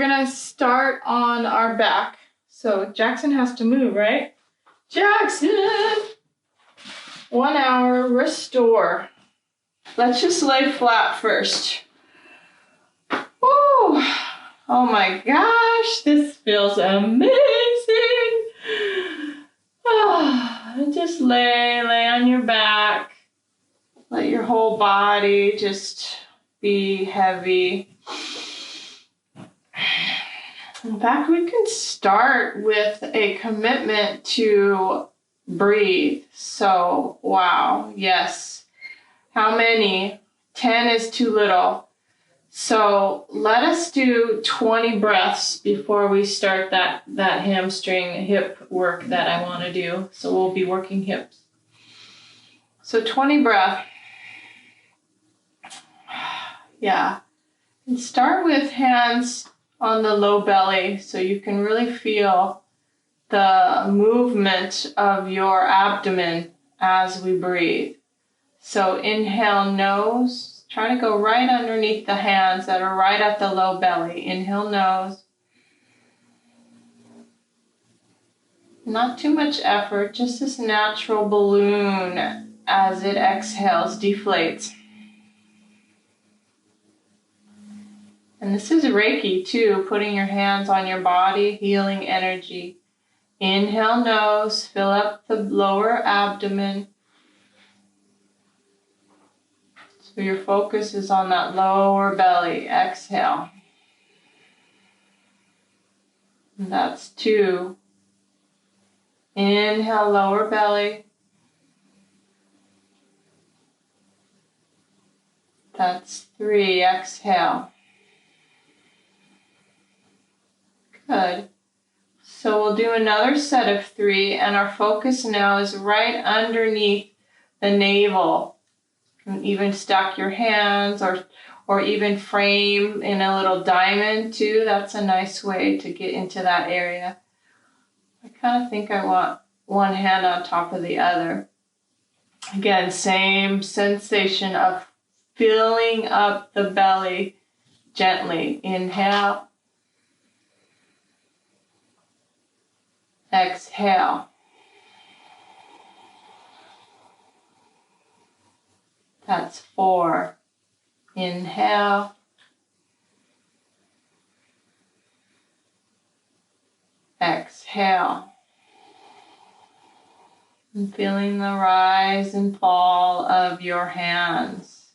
gonna start on our back. So Jackson has to move, right? Jackson! 1 hour, restore. Let's just lay flat first. Woo! Oh my gosh, this feels amazing. Just lay on your back. Let your whole body just be heavy. In fact, we can start with a commitment to breathe. So, wow, yes. How many? 10 is too little. So let us do 20 breaths before we start that hamstring hip work that I want to do. So we'll be working hips. So 20 breath. Yeah. And start with hands on the low belly so you can really feel the movement of your abdomen as we breathe. So inhale, nose. Try to go right underneath the hands that are right at the low belly. Inhale, nose. Not too much effort, just this natural balloon as it exhales, deflates. And this is Reiki too, putting your hands on your body, healing energy. Inhale, nose, fill up the lower abdomen. So your focus is on that lower belly. Exhale. And that's 2. Inhale, lower belly. That's 3. Exhale. Good. So we'll do another set of 3, and our focus now is right underneath the navel. You can even stack your hands or even frame in a little diamond too. That's a nice way to get into that area. I kind of think I want one hand on top of the other. Again, same sensation of filling up the belly gently. Inhale. Exhale. That's 4. Inhale. Exhale. And feeling the rise and fall of your hands.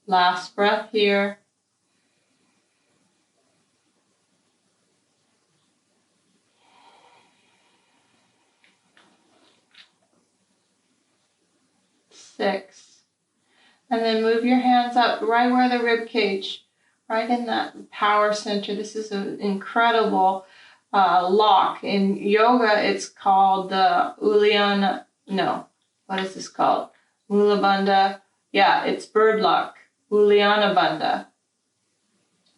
Last breath here. Six. And then move your hands up right where the rib cage, right in that power center. This is an incredible lock. In yoga, it's called the Uddiyana. No, what is this called? Mula Bandha. Yeah, it's bird lock. Uddiyana Bandha.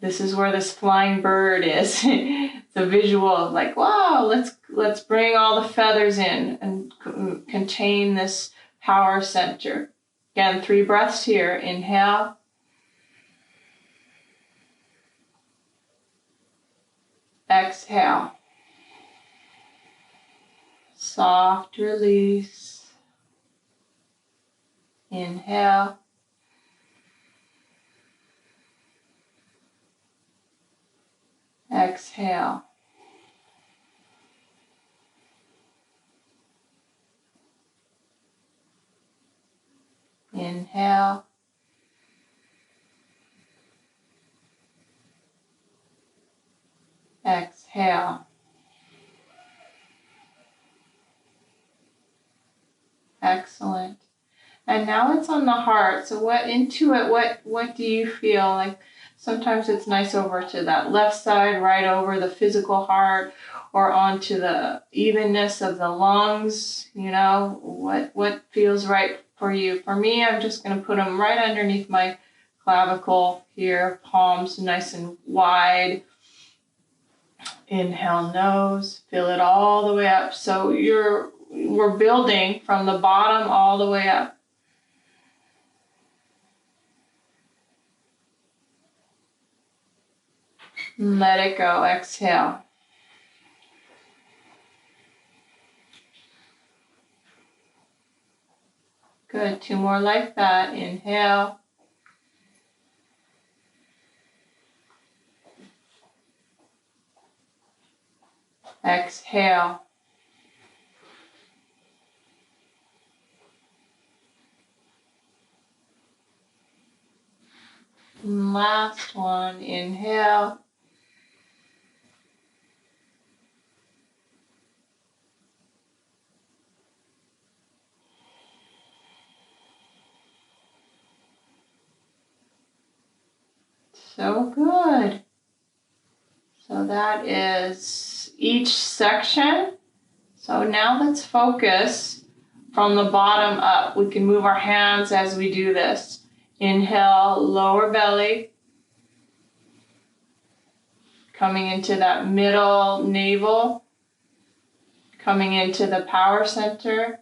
This is where this flying bird is. It's a visual of like, wow, let's bring all the feathers in and contain this power center. Again, 3 breaths here. Inhale. Exhale. Soft release. Inhale. Exhale. Inhale. Exhale. Excellent. And now it's on the heart. So what do you feel? Like sometimes it's nice over to that left side, right over the physical heart, or onto the evenness of the lungs. You know, what feels right for you? For me, I'm just going to put them right underneath my clavicle here, palms nice and wide. Inhale, nose, fill it all the way up. So we're building from the bottom all the way up. Let it go. Exhale. Good. 2 more like that. Inhale. Exhale. And last one. Inhale. So good. So that is each section. So now let's focus from the bottom up. We can move our hands as we do this. Inhale, lower belly. Coming into that middle navel. Coming into the power center.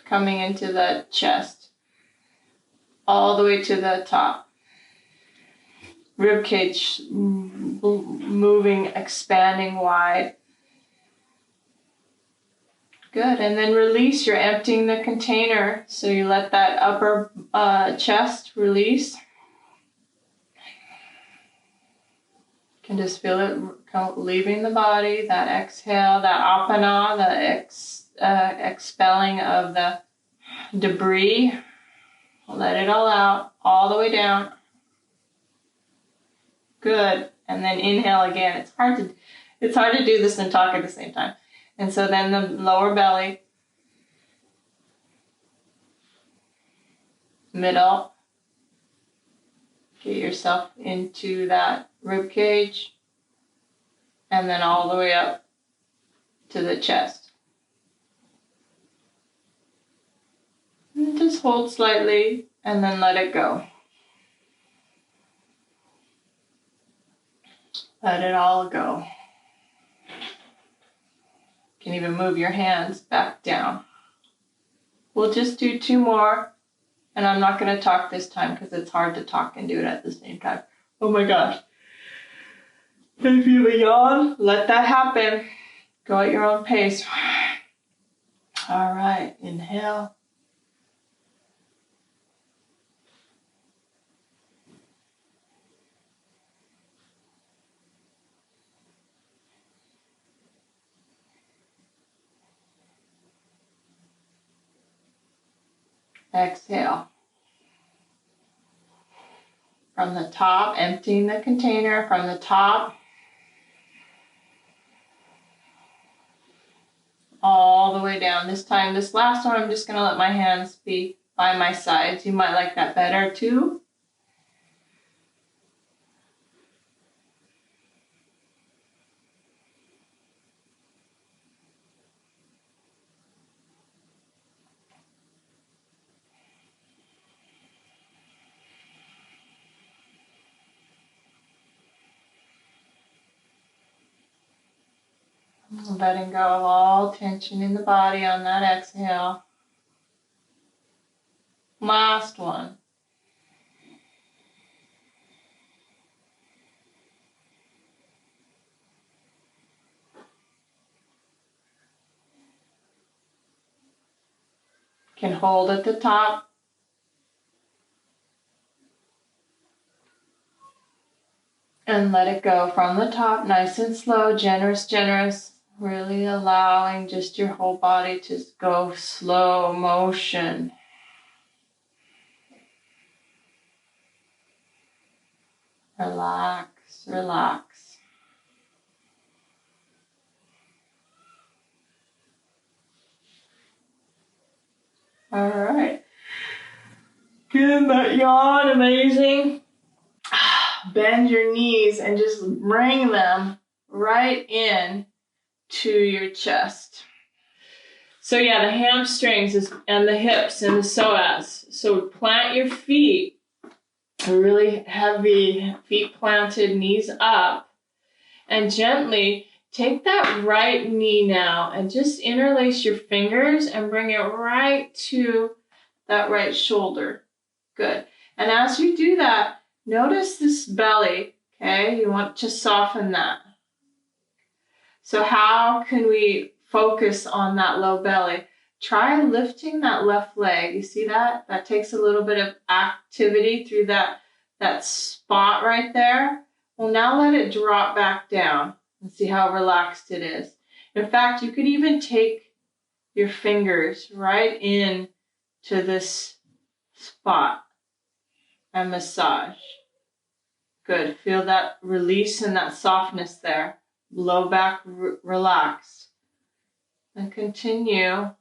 Coming into the chest. All the way to the top. Rib cage moving, expanding wide. Good, and then release. You're emptying the container, so you let that upper chest release. You can just feel it leaving the body, that exhale, that apana, the expelling of the debris. Let it all out, all the way down. Good, and then inhale again. It's hard to do this and talk at the same time. And so then the lower belly, middle, get yourself into that rib cage, and then all the way up to the chest. And just hold slightly, and then let it go. Let it all go. You can even move your hands back down. We'll just do 2 more, and I'm not going to talk this time because it's hard to talk and do it at the same time. Oh my gosh. If you have a yawn, let that happen. Go at your own pace. All right, inhale. Exhale. From the top, emptying the container from the top. All the way down. This time, this last one, I'm just going to let my hands be by my sides. You might like that better too. Letting go of all tension in the body on that exhale. Last one. Can hold at the top. And let it go from the top, nice and slow, generous, generous. Really allowing just your whole body to go slow motion. Relax, relax. All right. Getting that yawn, amazing. Bend your knees and just bring them right in to your chest. So yeah, the hamstrings and the hips and the psoas. So plant your feet, really heavy feet planted, knees up, and gently take that right knee now and just interlace your fingers and bring it right to that right shoulder. Good. And as you do that, notice this belly Okay, you want to soften that. So how can we focus on that low belly? Try lifting that left leg. You see that? That takes a little bit of activity through that spot right there. Well, now let it drop back down and see how relaxed it is. In fact, you could even take your fingers right in to this spot and massage. Good. Feel that release and that softness there. Low back relaxed. And continue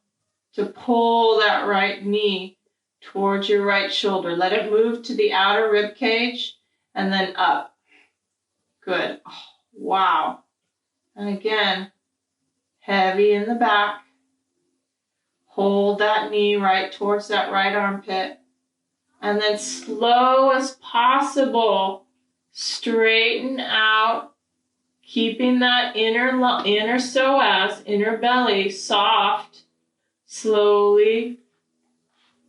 to pull that right knee towards your right shoulder. Let it move to the outer rib cage and then up. Good. Oh, wow. And again, heavy in the back. Hold that knee right towards that right armpit. And then slow as possible, straighten out, keeping that inner psoas, inner belly, soft. Slowly,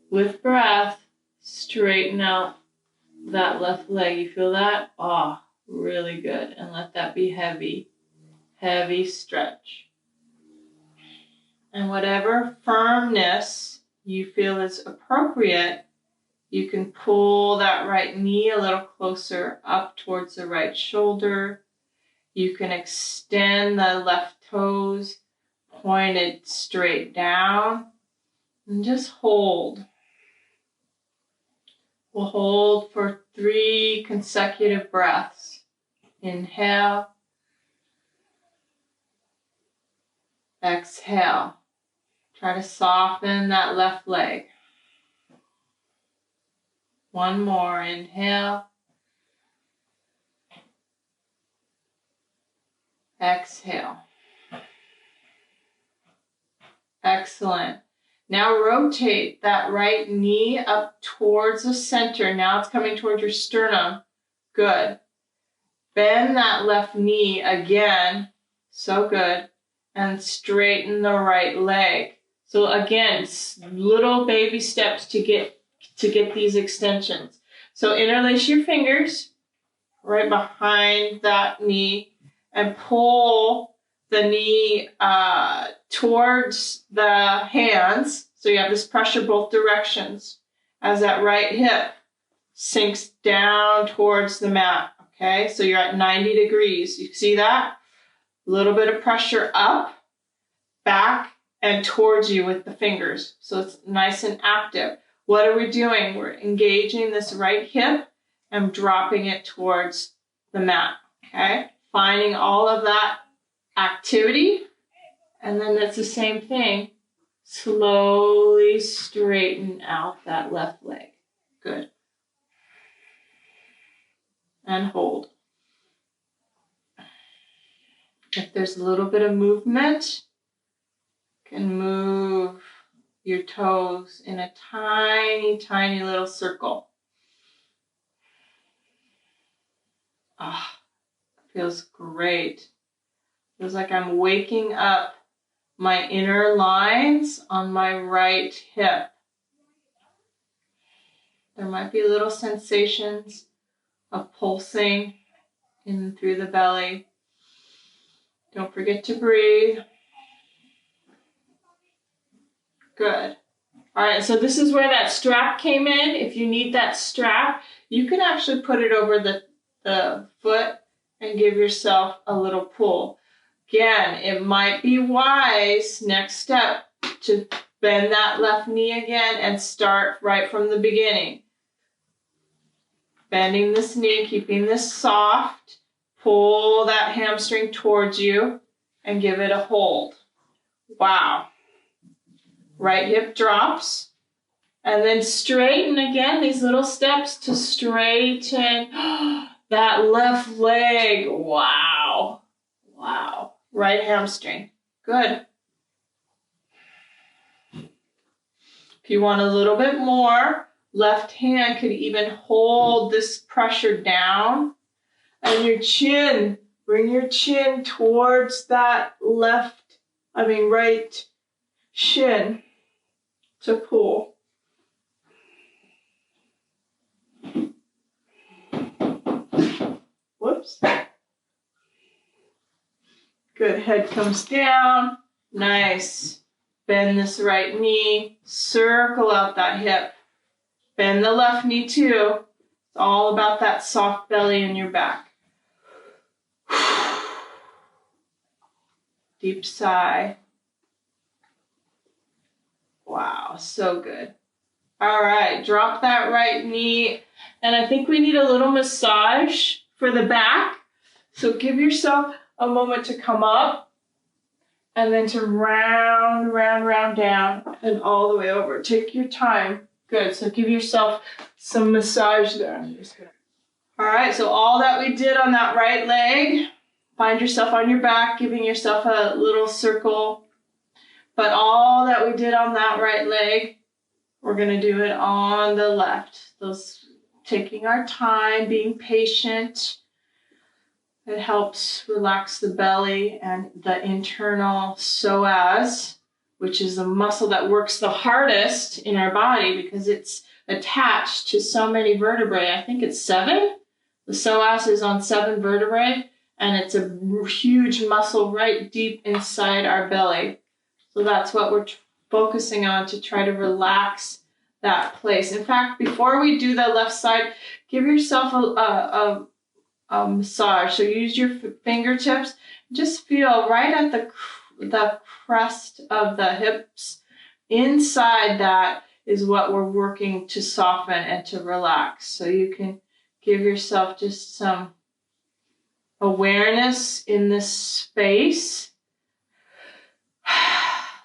with breath, straighten out that left leg. You feel that? Oh, really good. And let that be heavy. Heavy stretch. And whatever firmness you feel is appropriate, you can pull that right knee a little closer up towards the right shoulder. You can extend the left toes pointed straight down and just hold. We'll hold for 3 consecutive breaths. Inhale. Exhale. Try to soften that left leg. One more. Inhale. Exhale. Excellent. Now rotate that right knee up towards the center. Now it's coming towards your sternum. Good. Bend that left knee again. So good. And straighten the right leg. So again, little baby steps to get these extensions. So interlace your fingers right behind that knee and pull the knee towards the hands. So you have this pressure both directions as that right hip sinks down towards the mat. Okay, so you're at 90 degrees. You see that? A little bit of pressure up, back, and towards you with the fingers. So it's nice and active. What are we doing? We're engaging this right hip and dropping it towards the mat. Okay, finding all of that activity. And then it's the same thing. Slowly straighten out that left leg. Good. And hold. If there's a little bit of movement, you can move your toes in a tiny, tiny little circle. Ah, feels great. Feels like I'm waking up my inner lines on my right hip. There might be little sensations of pulsing in through the belly. Don't forget to breathe. Good. All right, so this is where that strap came in. If you need that strap, you can actually put it over the foot and give yourself a little pull. Again, it might be wise, next step, to bend that left knee again and start right from the beginning. Bending this knee, keeping this soft. Pull that hamstring towards you and give it a hold. Wow. Right hip drops. And then straighten again, these little steps to straighten that left leg. Wow. Wow. Right hamstring. Good. If you want a little bit more, left hand could even hold this pressure down. And your chin, bring your chin towards that right shin to pull. Whoops. Whoops. Good, head comes down. Nice. Bend this right knee. Circle out that hip. Bend the left knee too. It's all about that soft belly in your back. Deep sigh. Wow, so good. All right, drop that right knee. And I think we need a little massage for the back. So give yourself a moment to come up and then to round down and all the way over. Take your time. Good, so give yourself some massage there. All right, so all that we did on that right leg, find yourself on your back, giving yourself a little circle. But all that we did on that right leg, we're gonna do it on the left. Those taking our time, being patient. It helps relax the belly and the internal psoas, which is the muscle that works the hardest in our body because it's attached to so many vertebrae. I think it's 7. The psoas is on 7 vertebrae, and it's a huge muscle right deep inside our belly. So that's what we're focusing on to try to relax that place. In fact, before we do the left side, give yourself a massage. So use your fingertips. Just feel right at the crest of the hips. Inside that is what we're working to soften and to relax. So you can give yourself just some awareness in this space.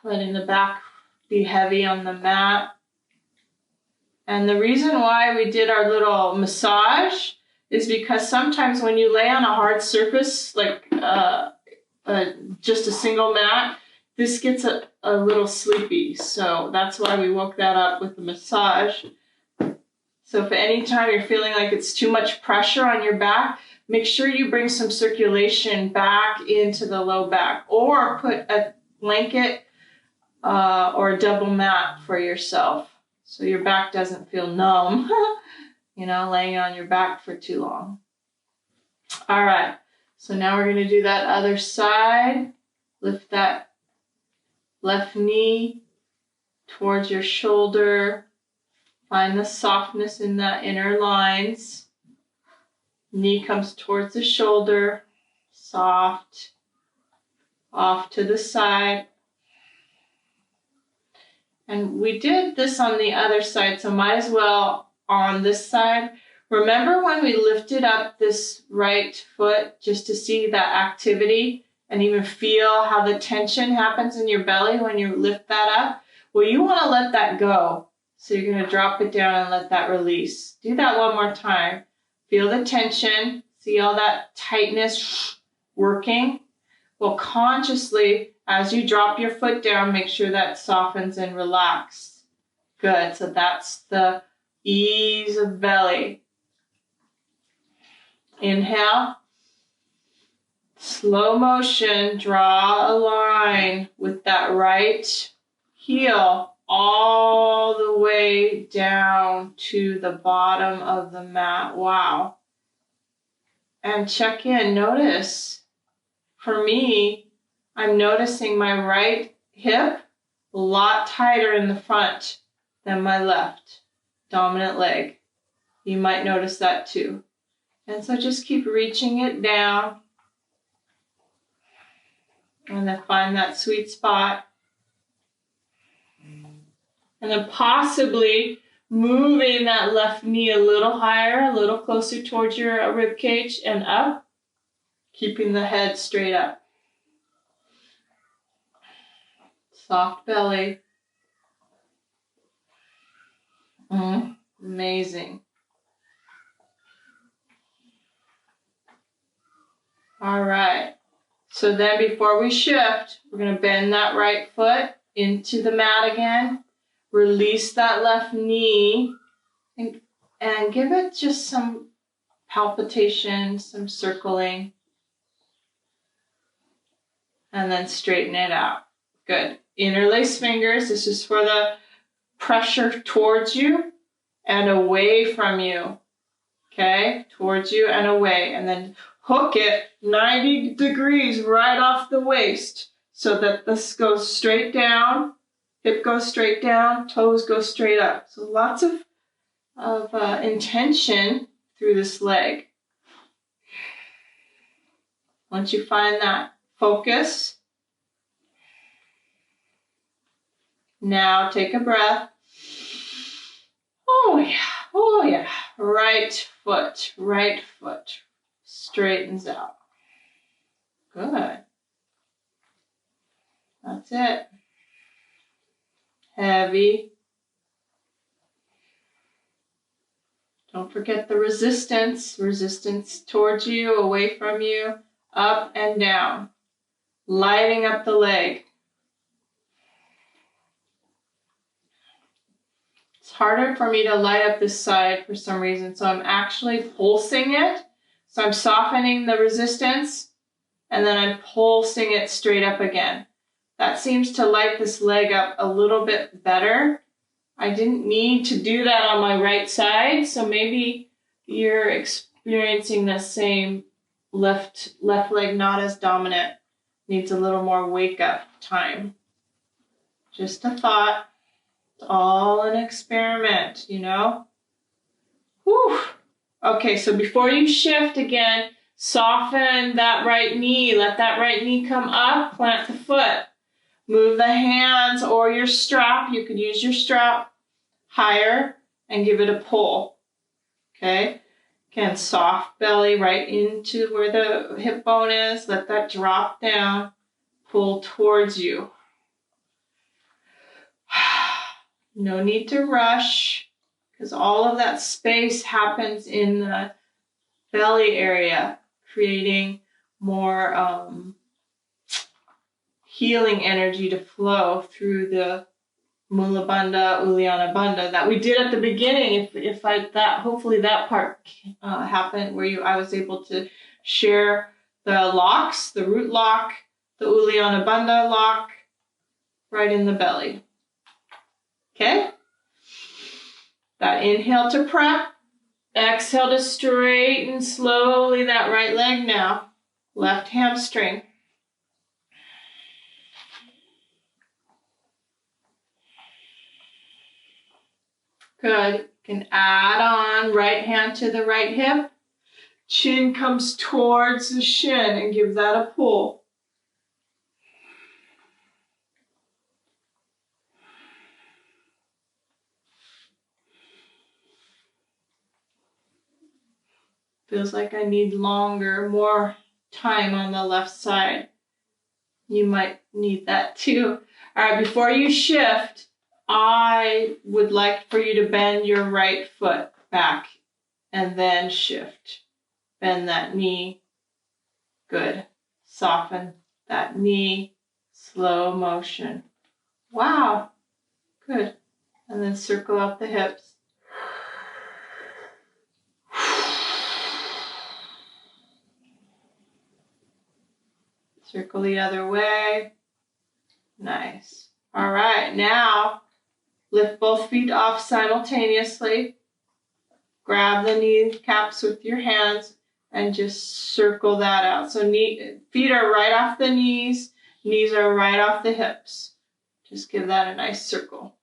Letting the back be heavy on the mat. And the reason why we did our little massage is because sometimes when you lay on a hard surface, like just a single mat, this gets a little sleepy. So that's why we woke that up with the massage. So if at any time you're feeling like it's too much pressure on your back, make sure you bring some circulation back into the low back, or put a blanket or a double mat for yourself so your back doesn't feel numb, laying on your back for too long. All right, so now we're going to do that other side. Lift that left knee towards your shoulder. Find the softness in the inner lines. Knee comes towards the shoulder, soft, off to the side. And we did this on the other side, so might as well on this side. Remember when we lifted up this right foot just to see that activity and even feel how the tension happens in your belly when you lift that up? Well, you want to let that go. So you're going to drop it down and let that release. Do that one more time. Feel the tension. See all that tightness working? Well, consciously, as you drop your foot down, make sure that softens and relaxes. Good. So that's the ease of belly. Inhale. Slow motion. Draw a line with that right heel all the way down to the bottom of the mat. Wow. And check in. Notice. For me, I'm noticing my right hip a lot tighter in the front than my left dominant leg. You might notice that too. And so just keep reaching it down and then find that sweet spot. And then possibly moving that left knee a little higher, a little closer towards your rib cage and up, keeping the head straight up. Soft belly. Amazing. All right. So then before we shift, we're going to bend that right foot into the mat again. Release that left knee and give it just some palpitation, some circling. And then straighten it out. Good. Interlace fingers. This is for the pressure towards you and away from you. Okay, towards you and away. And then hook it 90 degrees right off the waist so that this goes straight down, hip goes straight down, toes go straight up. So lots of intention through this leg. Once you find that focus, now take a breath. Oh yeah, oh yeah. Right foot straightens out. Good. That's it. Heavy. Don't forget the resistance. Resistance towards you, away from you, up and down. Lighting up the leg. It's harder for me to light up this side for some reason, so I'm actually pulsing it. So I'm softening the resistance, and then I'm pulsing it straight up again. That seems to light this leg up a little bit better. I didn't need to do that on my right side, so maybe you're experiencing the same left leg not as dominant. Needs a little more wake up time. Just a thought. It's all an experiment, you know? Whew. Okay, so before you shift again, soften that right knee. Let that right knee come up, plant the foot. Move the hands or your strap. You could use your strap higher and give it a pull. Okay? Again, soft belly right into where the hip bone is. Let that drop down. Pull towards you. No need to rush, because all of that space happens in the belly area, creating more healing energy to flow through the Mula Bandha, Uddiyana Bandha that we did at the beginning. Hopefully that part happened where I was able to share the locks, the root lock, the Uddiyana Bandha lock, right in the belly. Okay? That inhale to prep, exhale to straighten slowly that right leg now. Left hamstring. Good. You can add on right hand to the right hip. Chin comes towards the shin and give that a pull. Feels like I need longer, more time on the left side. You might need that too. All right, before you shift, I would like for you to bend your right foot back and then shift. Bend that knee. Good. Soften that knee. Slow motion. Wow. Good. And then circle out the hips. Circle the other way. Nice. All right, now lift both feet off simultaneously. Grab the kneecaps with your hands and just circle that out. So feet are right off the knees are right off the hips. Just give that a nice circle.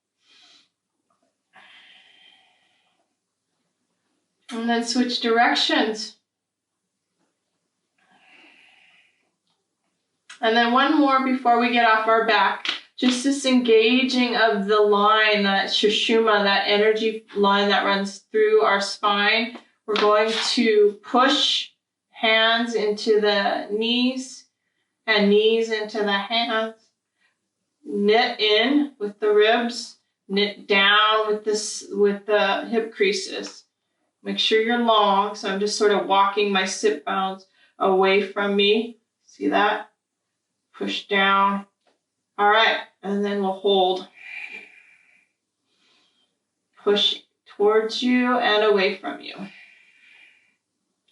And then switch directions. And then one more before we get off our back. Just this engaging of the line, that Sushumna, that energy line that runs through our spine. We're going to push hands into the knees and knees into the hands. Knit in with the ribs. Knit down with the hip creases. Make sure you're long. So I'm just sort of walking my sit bones away from me. See that? Push down. All right, and then we'll hold. Push towards you and away from you.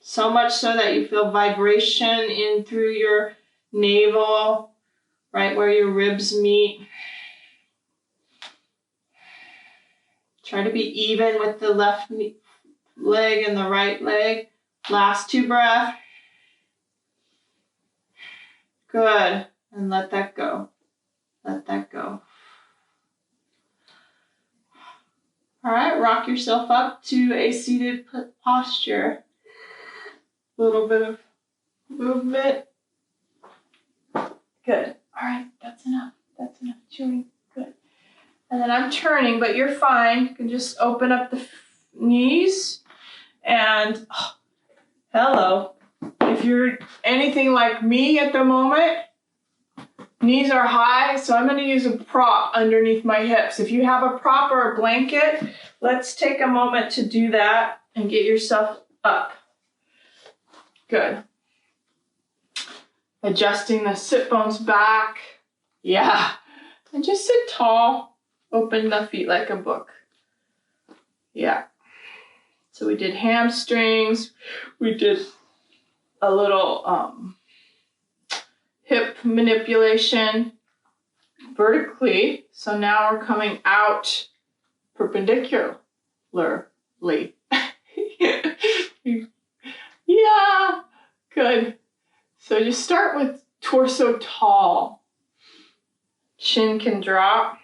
So much so that you feel vibration in through your navel, right where your ribs meet. Try to be even with the left leg and the right leg. Last 2 breaths. Good. And let that go. Let that go. All right, rock yourself up to a seated posture. A little bit of movement. Good. All right, that's enough. That's enough chewing. Good. And then I'm turning, but you're fine. You can just open up the knees and hello. If you're anything like me at the moment, knees are high, so I'm going to use a prop underneath my hips. If you have a prop or a blanket, let's take a moment to do that and get yourself up. Good. Adjusting the sit bones back. Yeah. And just sit tall. Open the feet like a book. Yeah. So we did hamstrings. We did a little hip manipulation vertically. So now we're coming out perpendicularly. Yeah, good. So just start with torso tall. Chin can drop.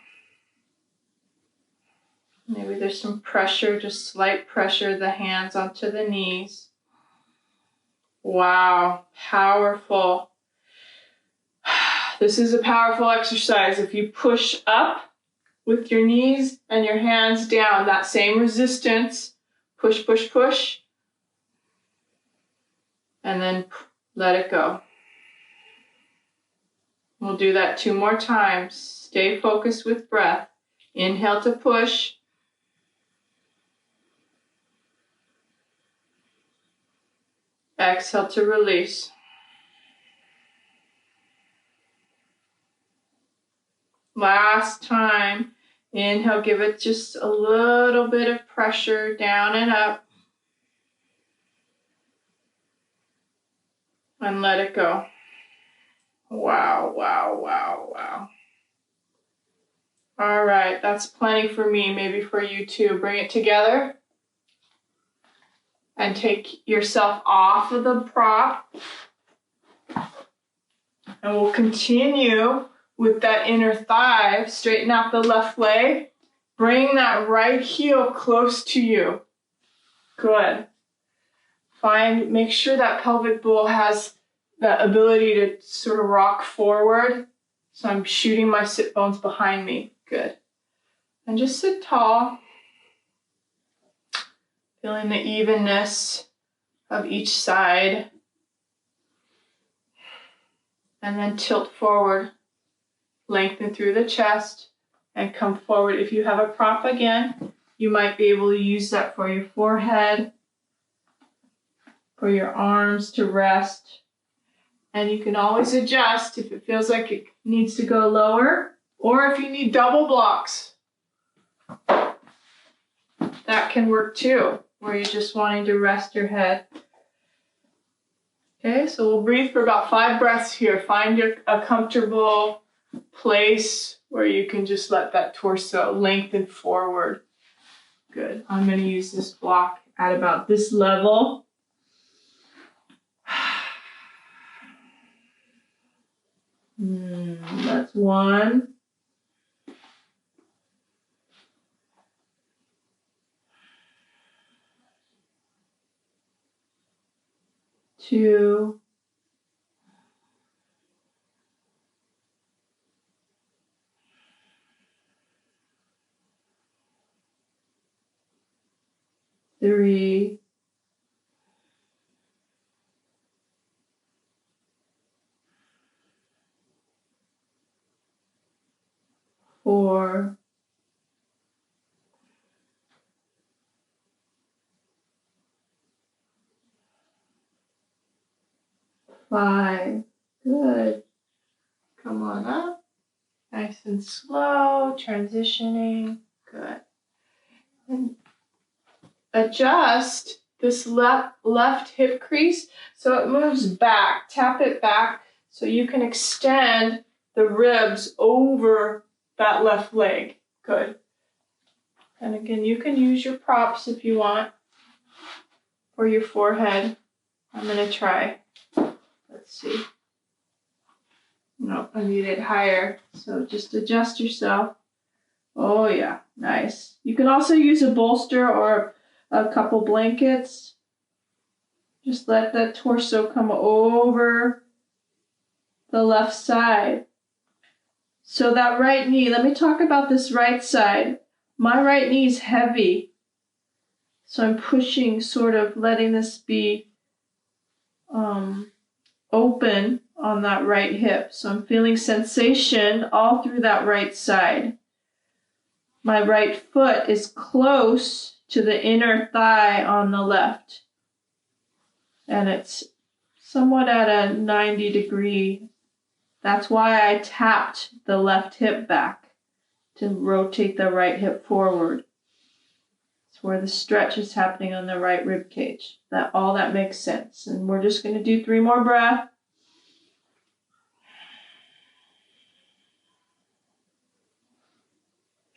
Maybe there's some pressure, just slight pressure, the hands onto the knees. Wow, powerful. This is a powerful exercise. If you push up with your knees and your hands down, that same resistance, push, push, push, and then let it go. We'll do that 2 more times. Stay focused with breath. Inhale to push. Exhale to release. Last time. Inhale, give it just a little bit of pressure down and up. And let it go. Wow, wow, wow, wow. All right, that's plenty for me, maybe for you too. Bring it together. And take yourself off of the prop. And we'll continue with that inner thigh. Straighten out the left leg. Bring that right heel close to you. Good. Make sure that pelvic bowl has the ability to sort of rock forward. So I'm shooting my sit bones behind me. Good. And just sit tall. Feeling the evenness of each side. And then tilt forward. Lengthen through the chest and come forward. If you have a prop again, you might be able to use that for your forehead, for your arms to rest. And you can always adjust if it feels like it needs to go lower, or if you need double blocks. That can work too, where you're just wanting to rest your head. Okay, so we'll breathe for about 5 breaths here. Find a comfortable place where you can just let that torso lengthen forward. Good. I'm going to use this block at about this level. That's 1. 2. 3. 4. 5. Good. Come on up. Nice and slow. Transitioning. Good. And adjust this left hip crease so it moves back. Tap it back so you can extend the ribs over that left leg. Good. And again, you can use your props if you want. or your forehead. I'm gonna try. Let's see. Nope, I need it higher. So just adjust yourself. Oh yeah, nice. You can also use a bolster or a couple blankets. Just let that torso come over the left side. So that right knee, let me talk about this right side. My right knee is heavy. So I'm pushing, sort of letting this be open on that right hip. So I'm feeling sensation all through that right side. My right foot is close to the inner thigh on the left. And it's somewhat at a 90-degree. That's why I tapped the left hip back to rotate the right hip forward. It's where the stretch is happening on the right rib cage. All that makes sense. And we're just going to do 3 more breaths.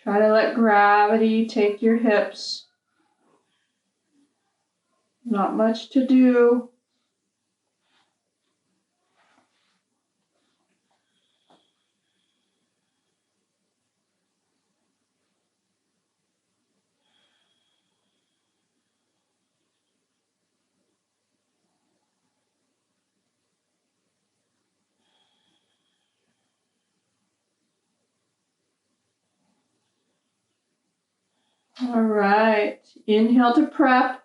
Try to let gravity take your hips. Not much to do. All right. Inhale to prep.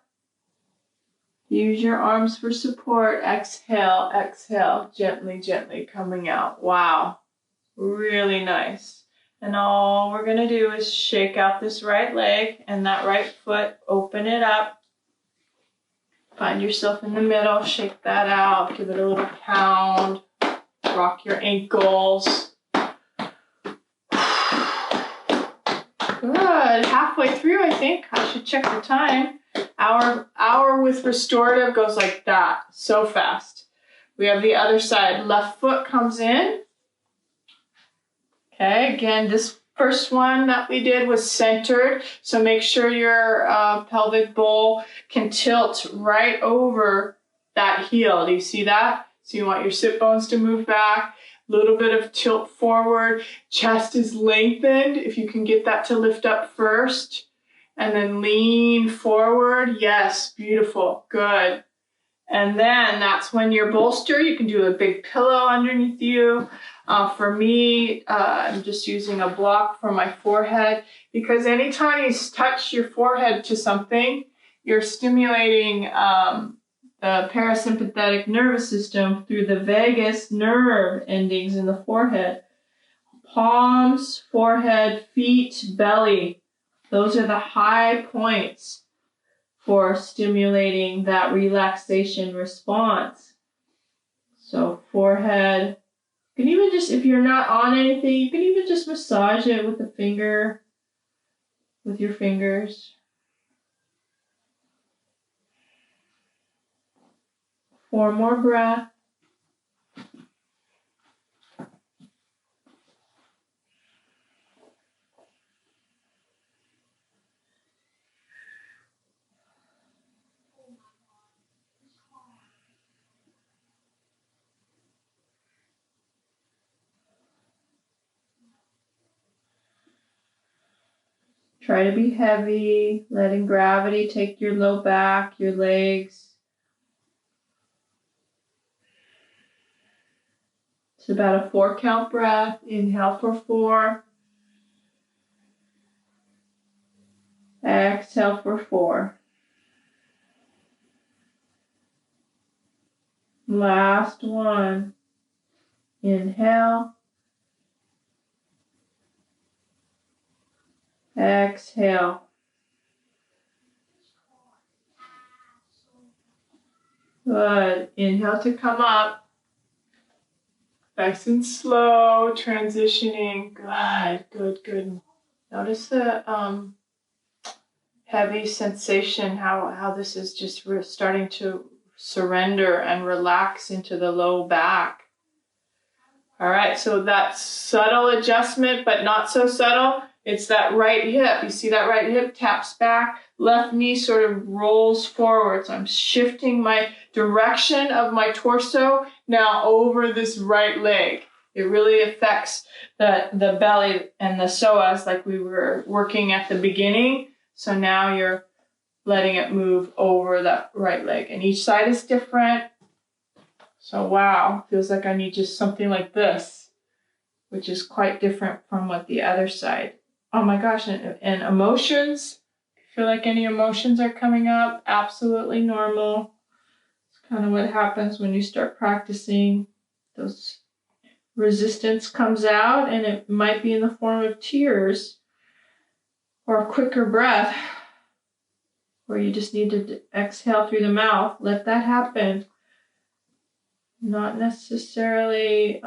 Use your arms for support. Exhale, exhale. Gently, gently coming out. Wow. Really nice. And all we're going to do is shake out this right leg and that right foot. Open it up. Find yourself in the middle. Shake that out. Give it a little pound. Rock your ankles. Good. Halfway through, I think. I should check the time. Hour with restorative goes like that. So fast. We have the other side. Left foot comes in. Okay, again, this first one that we did was centered. So make sure your pelvic bowl can tilt right over that heel. Do you see that? So you want your sit bones to move back. Little bit of tilt forward. Chest is lengthened. If you can get that to lift up first. And then lean forward. Yes, beautiful. Good. And then that's when your bolster, you can do a big pillow underneath you. For me, I'm just using a block for my forehead because anytime you touch your forehead to something, you're stimulating the parasympathetic nervous system through the vagus nerve endings in the forehead. Palms, forehead, feet, belly. Those are the high points for stimulating that relaxation response. So forehead, you can even just, if you're not on anything, you can even just massage it with the finger, with your fingers. 4 more breaths. Try to be heavy, letting gravity take your low back, your legs. It's about a 4 count breath. Inhale for 4. Exhale for 4. Last one. Inhale. Exhale. Good. Inhale to come up. Nice and slow, transitioning. Good, good, good. Notice the heavy sensation, how this is just starting to surrender and relax into the low back. All right, so that subtle adjustment, but not so subtle. It's that right hip. You see that right hip taps back. left knee sort of rolls forwards. I'm shifting my direction of my torso now over this right leg. It really affects the belly and the psoas like we were working at the beginning. So now you're letting it move over that right leg. And each side is different. So wow, feels like I need just something like this, which is quite different from what the other side. Oh my gosh, and emotions. Feel like any emotions are coming up? Absolutely normal. It's kind of what happens when you start practicing. Those resistance comes out, and it might be in the form of tears or a quicker breath, where you just need to exhale through the mouth. Let that happen. Not necessarily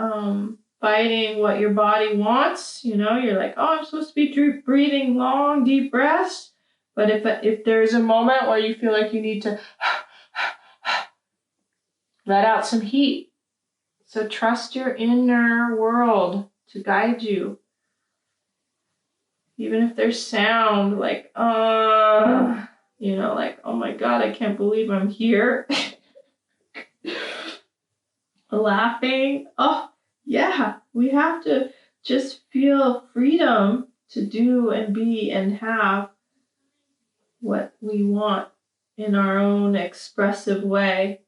fighting what your body wants. You know, you're like, oh, I'm supposed to be breathing long, deep breaths. But if there's a moment where you feel like you need to let out some heat. So trust your inner world to guide you. Even if there's sound like, you know, like, oh my God, I can't believe I'm here. Laughing. Oh, yeah, we have to just feel freedom to do and be and have what we want in our own expressive way.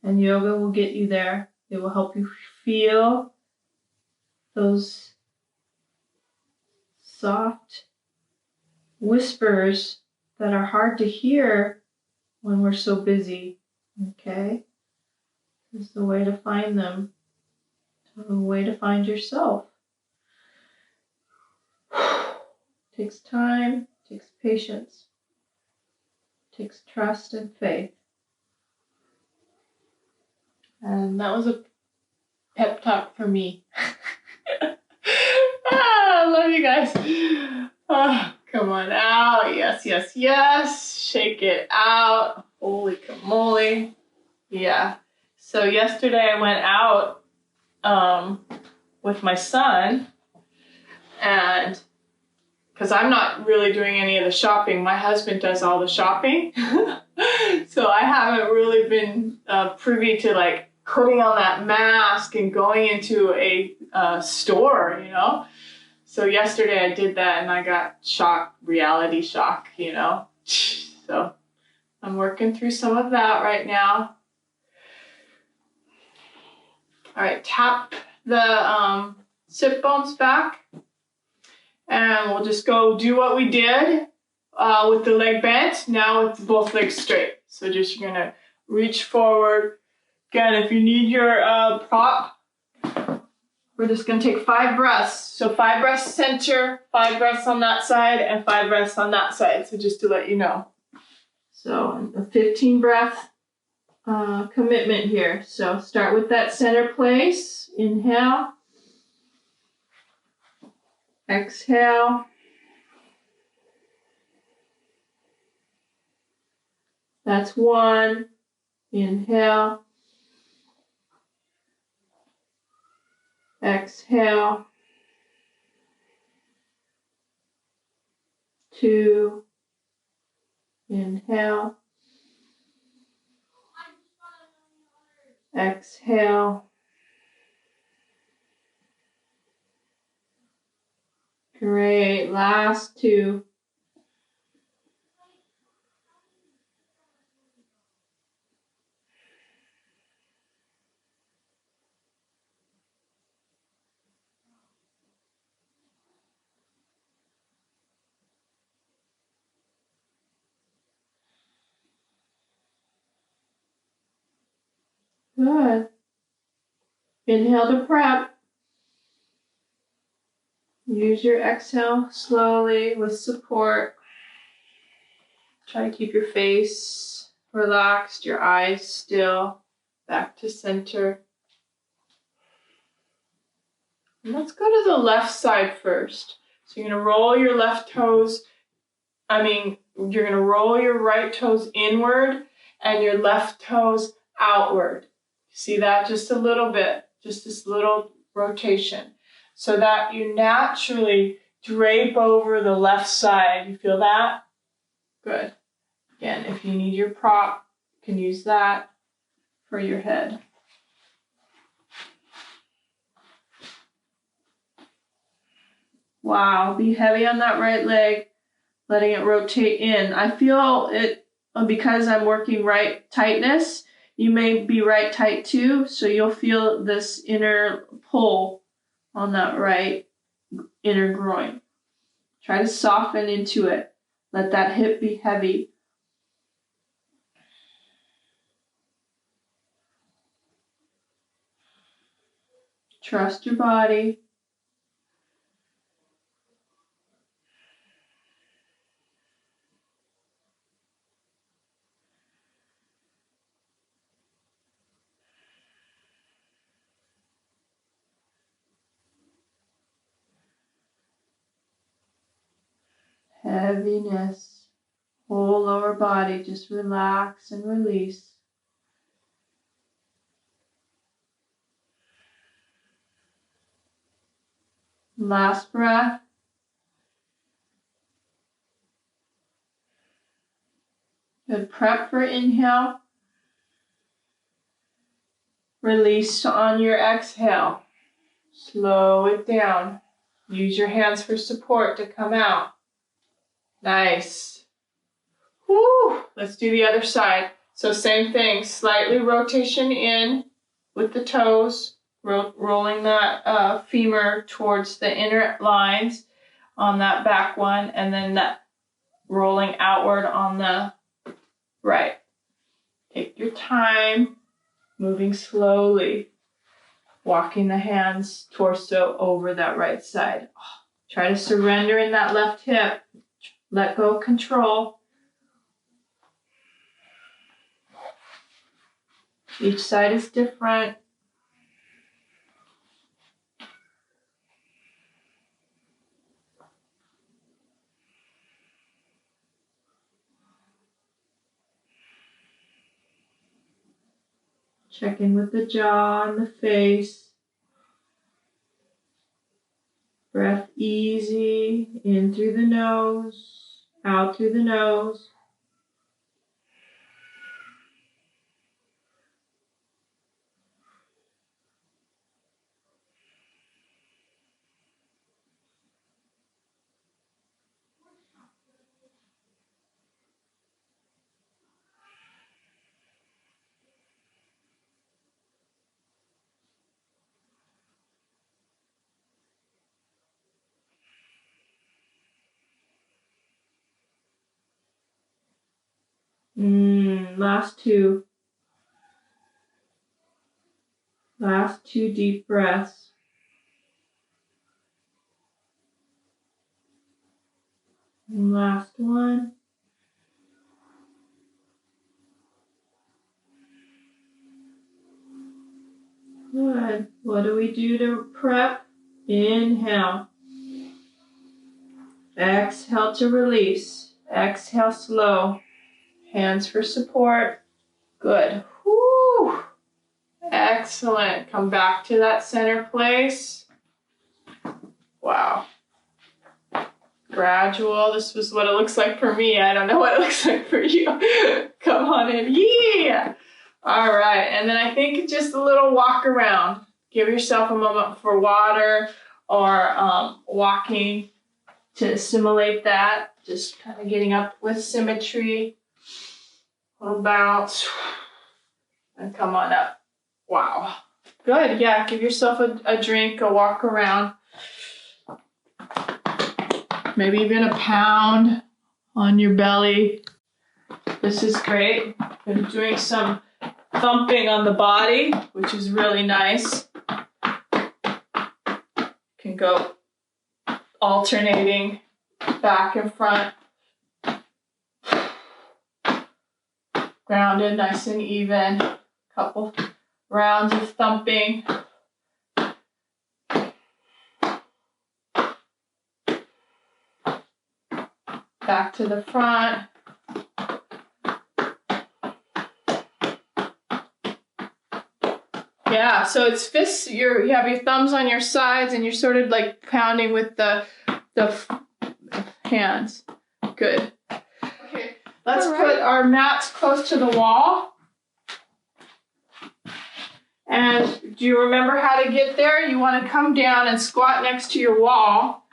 And yoga will get you there. It will help you feel those soft whispers that are hard to hear when we're so busy. Okay? This is the way to find them. A way to find yourself. Takes time, takes patience, takes trust and faith. And that was a pep talk for me. I love you guys. Oh, come on out. Yes, yes, yes. Shake it out. Holy camole. Yeah. So yesterday I went out with my son, and because I'm not really doing any of the shopping, my husband does all the shopping. So I haven't really been privy to like putting on that mask and going into a store, you know. So yesterday I did that and I got shocked, reality shock, you know. So I'm working through some of that right now. All right, tap the sit bones back, and we'll just go do what we did with the leg bent, now with both legs straight. So just you're gonna reach forward. Again, if you need your prop, we're just gonna take 5 breaths. So 5 breaths center, 5 breaths on that side, and 5 breaths on that side. So just to let you know. So a 15 breath commitment here. So start with that center place. Inhale. Exhale. That's 1. Inhale. Exhale. 2. Inhale. Exhale. Great. Last 2. Good. Inhale to prep. Use your exhale slowly with support. Try to keep your face relaxed, your eyes still, back to center. And let's go to the left side first. So you're going to roll your left toes, you're going to roll your right toes inward and your left toes outward. See that? Just a little bit, just this little rotation, so that you naturally drape over the left side. You feel that? Good. Again, if you need your prop, you can use that for your head. Wow, be heavy on that right leg, letting it rotate in. I feel it because I'm working right tightness. You may be right tight too, so you'll feel this inner pull on that right inner groin. Try to soften into it. Let that hip be heavy. Trust your body. Heaviness. Whole lower body, just relax and release. Last breath. Good. Prep for inhale. Release on your exhale. Slow it down. Use your hands for support to come out. Nice. Woo! Let's do the other side. So same thing, slightly rotation in with the toes, rolling that femur towards the inner lines on that back one, and then that rolling outward on the right. Take your time, moving slowly, walking the hands, torso over that right side. Try to surrender in that left hip. Let go of control. Each side is different. Check in with the jaw and the face. Breath easy, in through the nose, out through the nose. Last two. Last two deep breaths. And last one. Good. What do we do to prep? Inhale. Exhale to release. Exhale slow. Hands for support. Good. Woo! Excellent. Come back to that center place. Wow. Gradual. This was what it looks like for me. I don't know what it looks like for you. Come on in. Yeah. All right. And then I think just a little walk around. Give yourself a moment for water or walking to simulate that. Just kind of getting up with symmetry. A little bounce. And come on up. Wow. Good. Yeah. Give yourself a drink, a walk around. Maybe even a pound on your belly. This is great. Been doing some thumping on the body, which is really nice. Can go alternating back and front. Grounded, nice and even. Couple rounds of thumping. Back to the front. Yeah, so it's fists. You have your thumbs on your sides, and you're sort of like pounding with the hands. Good. Okay, Let's put our mats close to the wall. And do you remember how to get there? You want to come down and squat next to your wall.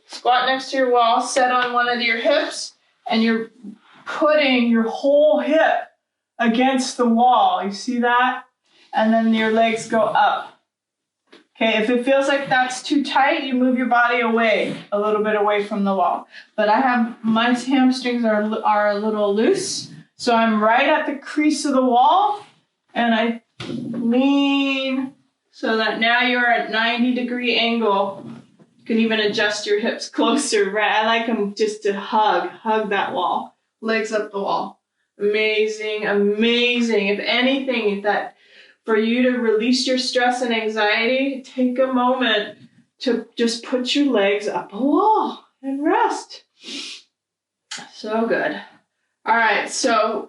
Squat next to your wall, set on one of your hips, and you're putting your whole hip against the wall. You see that? And then your legs go up. Okay, if it feels like that's too tight, you move your body away, a little bit away from the wall. But my hamstrings are a little loose, so I'm right at the crease of the wall, and I lean so that now you're at 90-degree angle. You can even adjust your hips closer, right? I like them just to hug that wall, legs up the wall. Amazing, amazing. If anything, that for you to release your stress and anxiety, take a moment to just put your legs up a wall and rest. So good. All right, so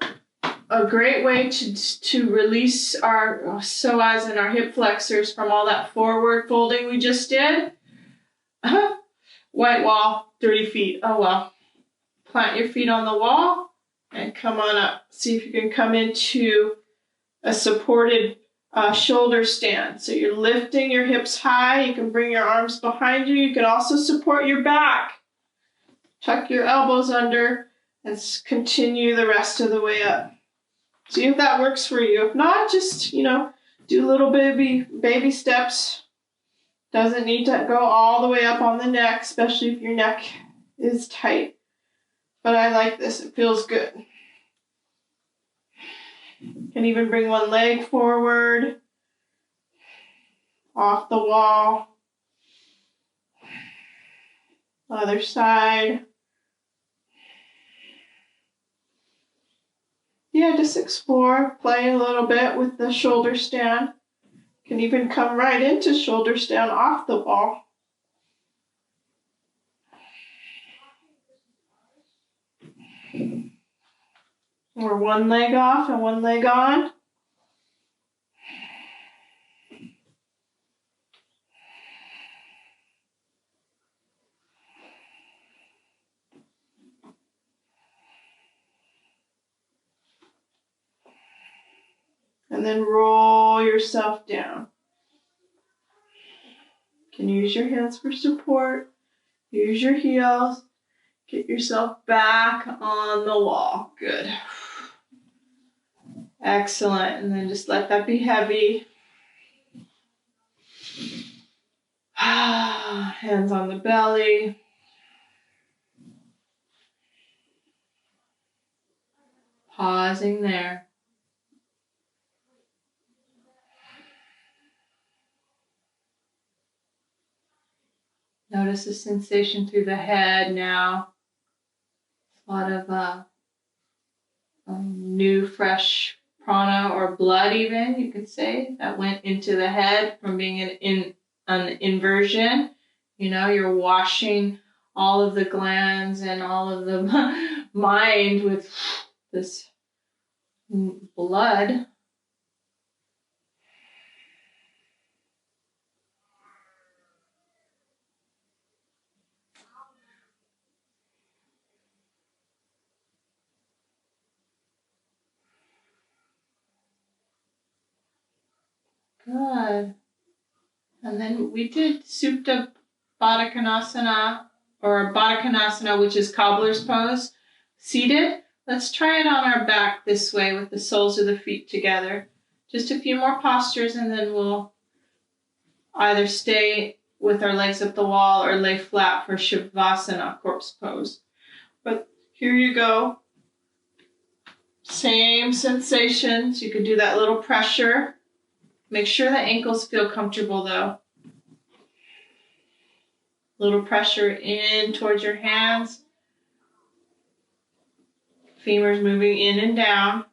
a great way to release our psoas and our hip flexors from all that forward folding we just did. White wall, 30 feet. Oh, well. Plant your feet on the wall and come on up. See if you can come into a supported shoulder stand. So you're lifting your hips high. You can bring your arms behind you. You can also support your back. Tuck your elbows under and continue the rest of the way up. See if that works for you. If not, just, do little baby steps. Doesn't need to go all the way up on the neck, especially if your neck is tight. But I like this. It feels good. Can even bring one leg forward, off the wall. Other side. Yeah, just explore, play a little bit with the shoulder stand. Can even come right into shoulder stand off the wall. Or one leg off and one leg on. And then roll yourself down. You can use your hands for support. Use your heels. Get yourself back on the wall. Good. Excellent. And then just let that be heavy. Hands on the belly. Pausing there. Notice the sensation through the head now. A lot of new, fresh prana or blood even, you could say, that went into the head from being an inversion. You're washing all of the glands and all of the mind with this blood. Good. And then we did Supta Baddha Konasana, or Baddha Konasana, which is cobbler's pose, seated. Let's try it on our back this way with the soles of the feet together. Just a few more postures, and then we'll either stay with our legs up the wall or lay flat for Shavasana, corpse pose. But here you go. Same sensations. You could do that little pressure. Make sure the ankles feel comfortable though. Little pressure in towards your hands. Femurs moving in and down.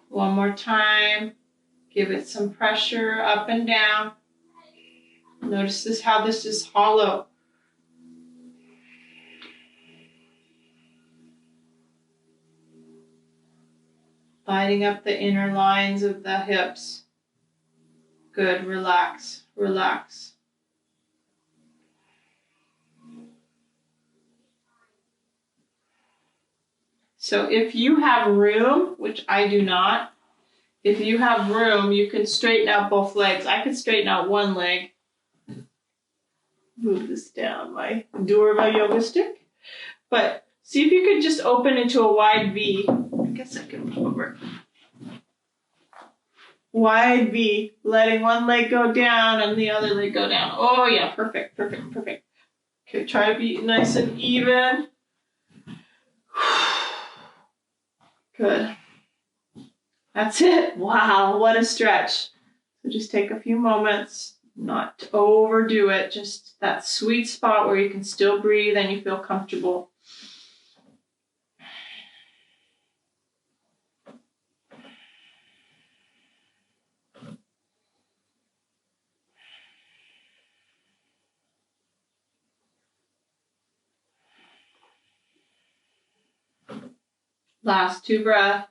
One more time. Give it some pressure up and down. Notice how this is hollow. Lighting up the inner lines of the hips. Good, relax, relax. So if you have room, which I do not, if you have room, you can straighten out both legs. I could straighten out one leg. Move this down, my Durva yoga stick. But see if you could just open into a wide V. I guess I can move over. Wide V, letting one leg go down and the other leg go down. Oh yeah, perfect, perfect, perfect. Okay, try to be nice and even. Good. That's it. Wow, what a stretch. So just take a few moments, not to overdo it, just that sweet spot where you can still breathe and you feel comfortable. Last 2 breaths.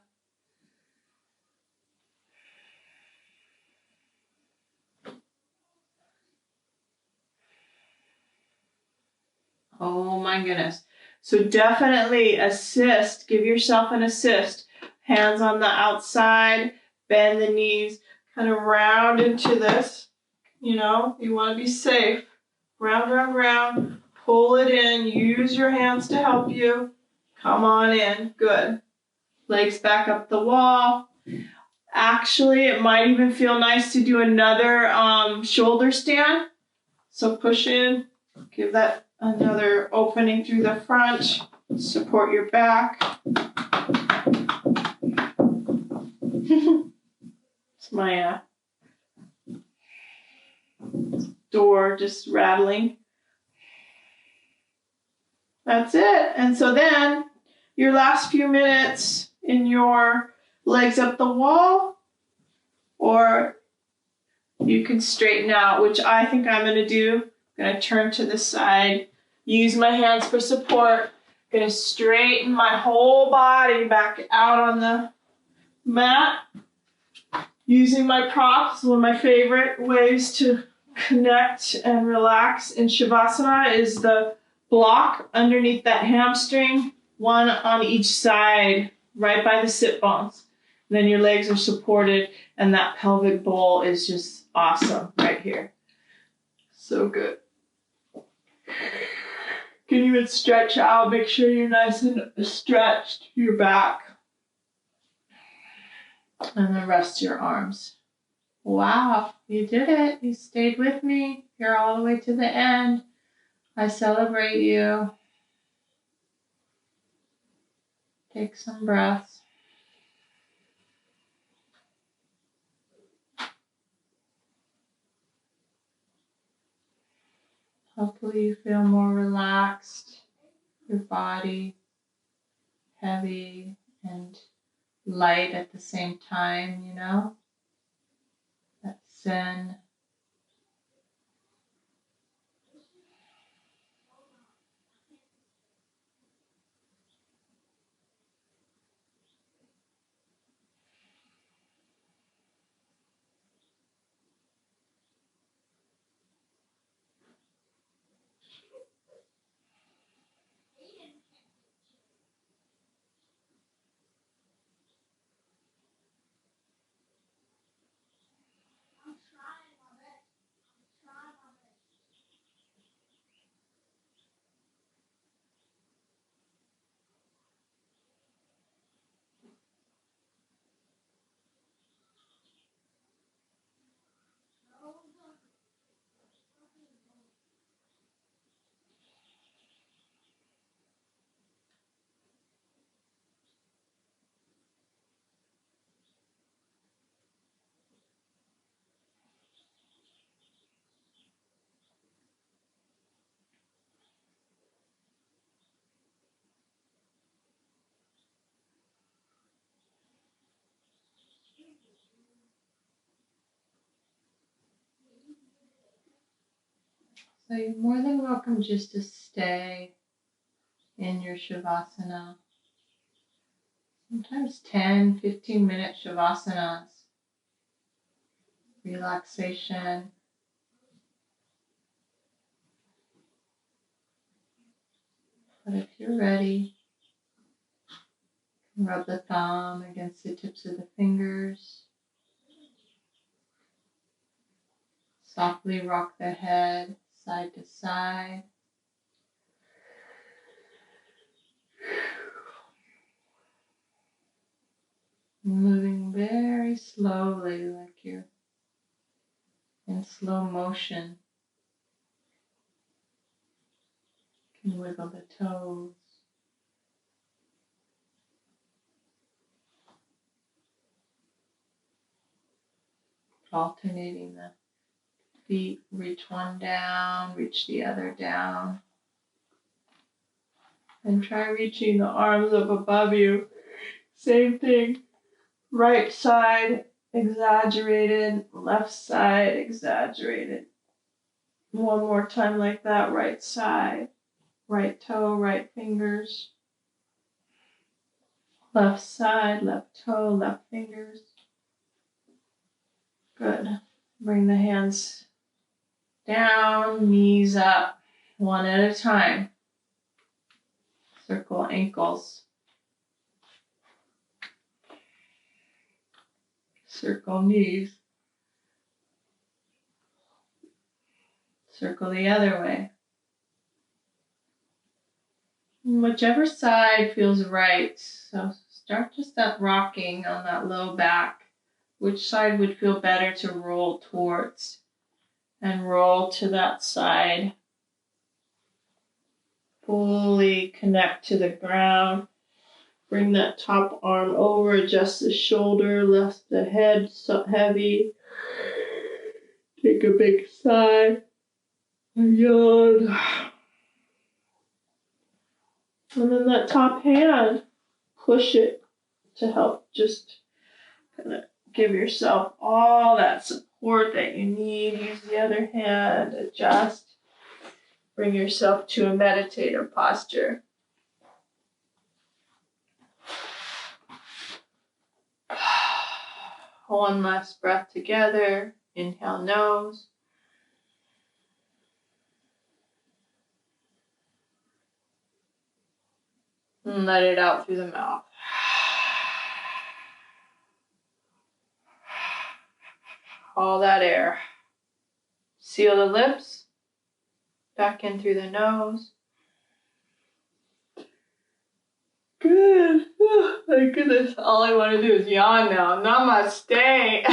Oh my goodness. So definitely assist. Give yourself an assist. Hands on the outside. Bend the knees. Kind of round into this. You know, you want to be safe. Round, round, round. Pull it in. Use your hands to help you. Come on in. Good. Legs back up the wall. Actually, it might even feel nice to do another shoulder stand. So push in. Give that another opening through the front. Support your back. It's my door just rattling. That's it. And so then your last few minutes in your legs up the wall, or you can straighten out, which I think I'm going to do. I'm going to turn to the side, use my hands for support. I'm going to straighten my whole body back out on the mat. Using my props, one of my favorite ways to connect and relax in Shavasana is the block underneath that hamstring, one on each side, right by the sit bones. And then your legs are supported, and that pelvic bowl is just awesome right here. So good. Can you even stretch out? Make sure you're nice and stretched, your back. And then rest your arms. Wow, you did it. You stayed with me. You're all the way to the end. I celebrate you. Take some breaths. Hopefully you feel more relaxed. Your body heavy and light at the same time, you know? That zen. So you're more than welcome just to stay in your Shavasana. Sometimes 10, 15-minute Shavasanas. Relaxation. But if you're ready, Rub the thumb against the tips of the fingers. Softly rock the head side to side. Moving very slowly, like you're in slow motion. You can wiggle the toes. Alternating the feet, reach one down, reach the other down. And try reaching the arms up above you. Same thing. Right side exaggerated, left side exaggerated. One more time like that. Right side, right toe, right fingers. Left side, left toe, left fingers. Good. Bring the hands down, knees up, one at a time. Circle ankles. Circle knees. Circle the other way. Whichever side feels right. So start just that rocking on that low back. Which side would feel better to roll towards? And roll to that side. Fully connect to the ground. Bring that top arm over, adjust the shoulder, lift the head so heavy. Take a big sigh. Yawn. And then that top hand, push it to help just kind of give yourself all that support that you need. Use the other hand, adjust. Bring yourself to a meditative posture. One last breath together. Inhale, nose. And let it out through the mouth. All that air. Seal the lips. Back in through the nose. Good. Oh, my goodness. All I want to do is yawn now. Namaste.